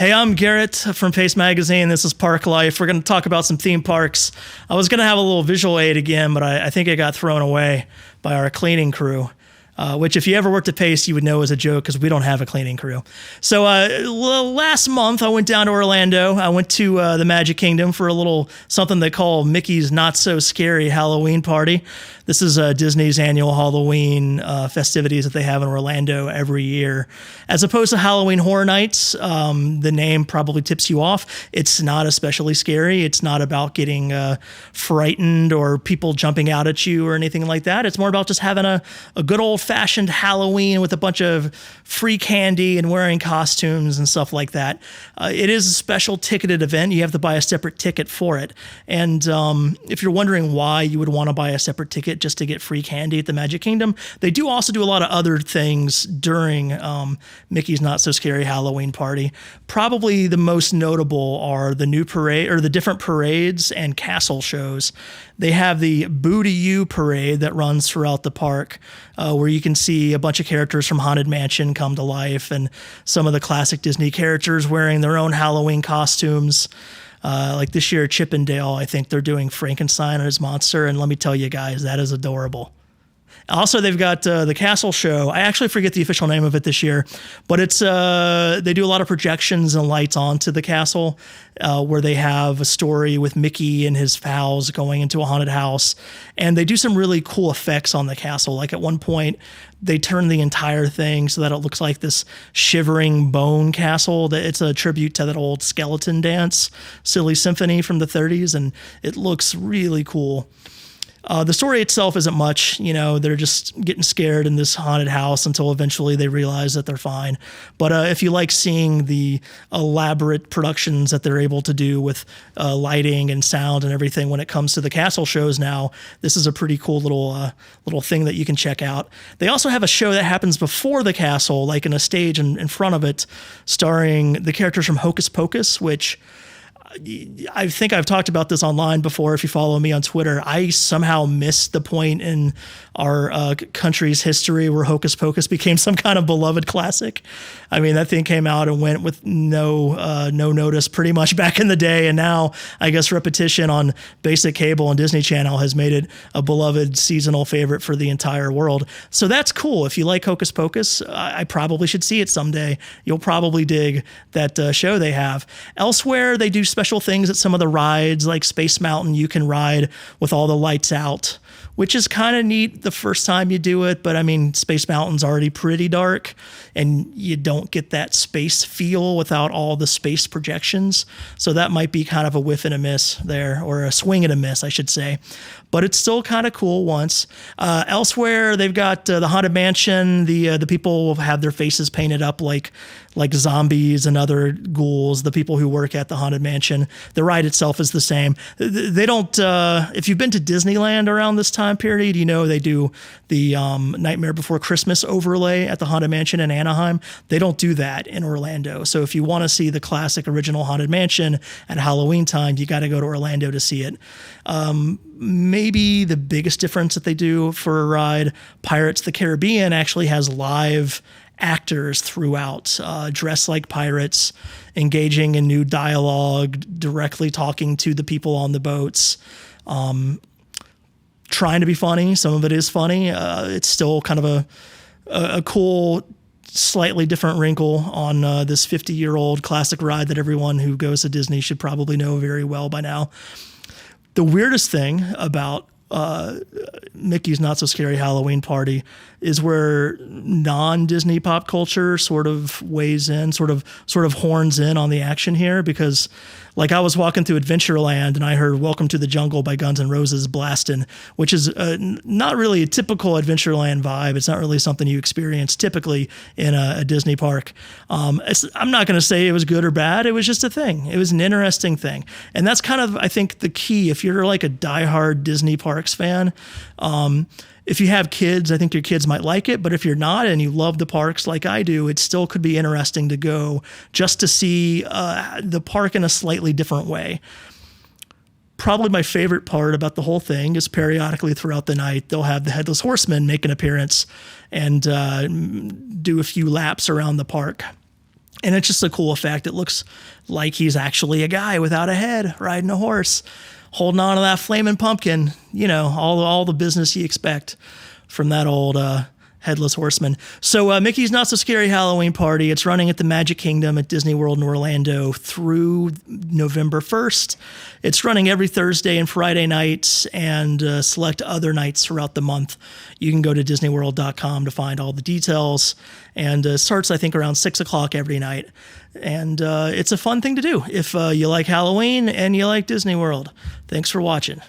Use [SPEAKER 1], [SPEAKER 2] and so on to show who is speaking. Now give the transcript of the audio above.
[SPEAKER 1] Hey, I'm Garrett from Pace Magazine. This is Parklife. We're going to talk about some theme parks. I was going to have a little visual aid again, but I think it got thrown away by our cleaning crew, which if you ever worked at Pace, you would know is a joke because we don't have a cleaning crew. So last month, I went down to Orlando. I went to the Magic Kingdom for a little something they call Mickey's Not So Scary Halloween Party. This is Disney's annual Halloween festivities that they have in Orlando every year. As opposed to Halloween Horror Nights, the name probably tips you off. It's not especially scary. It's not about getting frightened or people jumping out at you or anything like that. It's more about just having a good old-fashioned Halloween with a bunch of free candy and wearing costumes and stuff like that. It is a special ticketed event. You have to buy a separate ticket for it. And if you're wondering why you would want to buy a separate ticket just to get free candy at the Magic Kingdom, they do also do a lot of other things during Mickey's Not So Scary Halloween Party. Probably the most notable are the new parade or the different parades and castle shows. They have the Boo to You parade that runs throughout the park, where you can see a bunch of characters from Haunted Mansion come to life and some of the classic Disney characters wearing their own Halloween costumes. Like this year, Chip and Dale, I think they're doing Frankenstein and his monster. And let me tell you guys, that is adorable. Also, they've got the Castle Show. I actually forget the official name of it this year, but it's they do a lot of projections and lights onto the castle where they have a story with Mickey and his pals going into a haunted house. And they do some really cool effects on the castle. Like at one point, they turn the entire thing so that it looks like this shivering bone castle. It's a tribute to that old skeleton dance, Silly Symphony from the 30s, and it looks really cool. The story itself isn't much, they're just getting scared in this haunted house until eventually they realize that they're fine. But if you like seeing the elaborate productions that they're able to do with lighting and sound and everything when it comes to the castle shows now, this is a pretty cool little thing that you can check out. They also have a show that happens before the castle, like in a stage in front of it, starring the characters from Hocus Pocus, which I think I've talked about this online before. If you follow me on Twitter, I somehow missed the point in our country's history where Hocus Pocus became some kind of beloved classic. I mean, that thing came out and went with no notice pretty much back in the day. And now I guess repetition on basic cable and Disney Channel has made it a beloved seasonal favorite for the entire world. So that's cool. If you like Hocus Pocus, I probably should see it someday. You'll probably dig that show they have. Elsewhere, they do special things at some of the rides, like Space Mountain. You can ride with all the lights out, which is kind of neat the first time you do it. But I mean, Space Mountain's already pretty dark and you don't get that space feel without all the space projections. So that might be kind of a whiff and a miss there, or a swing and a miss, I should say. But it's still kind of cool once. Elsewhere, they've got the Haunted Mansion. The people will have their faces painted up like zombies and other ghouls, the people who work at the Haunted Mansion. The ride itself is the same. They don't, if you've been to Disneyland around this time period, they do the Nightmare Before Christmas overlay at the Haunted Mansion in Anaheim. They don't do that in Orlando. So if you want to see the classic original Haunted Mansion at Halloween time, you got to go to Orlando to see it. Maybe the biggest difference that they do for a ride, Pirates of the Caribbean actually has live actors throughout, dressed like pirates, engaging in new dialogue, directly talking to the people on the boats, trying to be funny. Some of it is funny. It's still kind of a cool, slightly different wrinkle on this 50-year-old classic ride that everyone who goes to Disney should probably know very well by now. The weirdest thing about Mickey's Not So Scary Halloween Party is where non-Disney pop culture sort of weighs in, sort of horns in on the action here, because like I was walking through Adventureland and I heard Welcome to the Jungle by Guns N' Roses blasting, which is not really a typical Adventureland vibe. It's not really something you experience typically in a Disney park. I'm not going to say it was good or bad. It was just a thing. It was an interesting thing. And that's kind of, I think, the key. If you're like a diehard Disney parks fan, if you have kids, I think your kids might like it. But if you're not and you love the parks like I do, it still could be interesting to go just to see the park in a slightly different way. Probably my favorite part about the whole thing is periodically throughout the night, they'll have the Headless Horseman make an appearance and do a few laps around the park. And it's just a cool effect. It looks like he's actually a guy without a head riding a horse, holding on to that flaming pumpkin, all the business you expect from that old Headless Horseman. So Mickey's Not So Scary Halloween Party, it's running at the Magic Kingdom at Disney World in Orlando through November 1st. It's running every Thursday and Friday nights and select other nights throughout the month. You can go to disneyworld.com to find all the details. And starts, I think, around 6 o'clock every night. And it's a fun thing to do if you like Halloween and you like Disney World. Thanks for watching.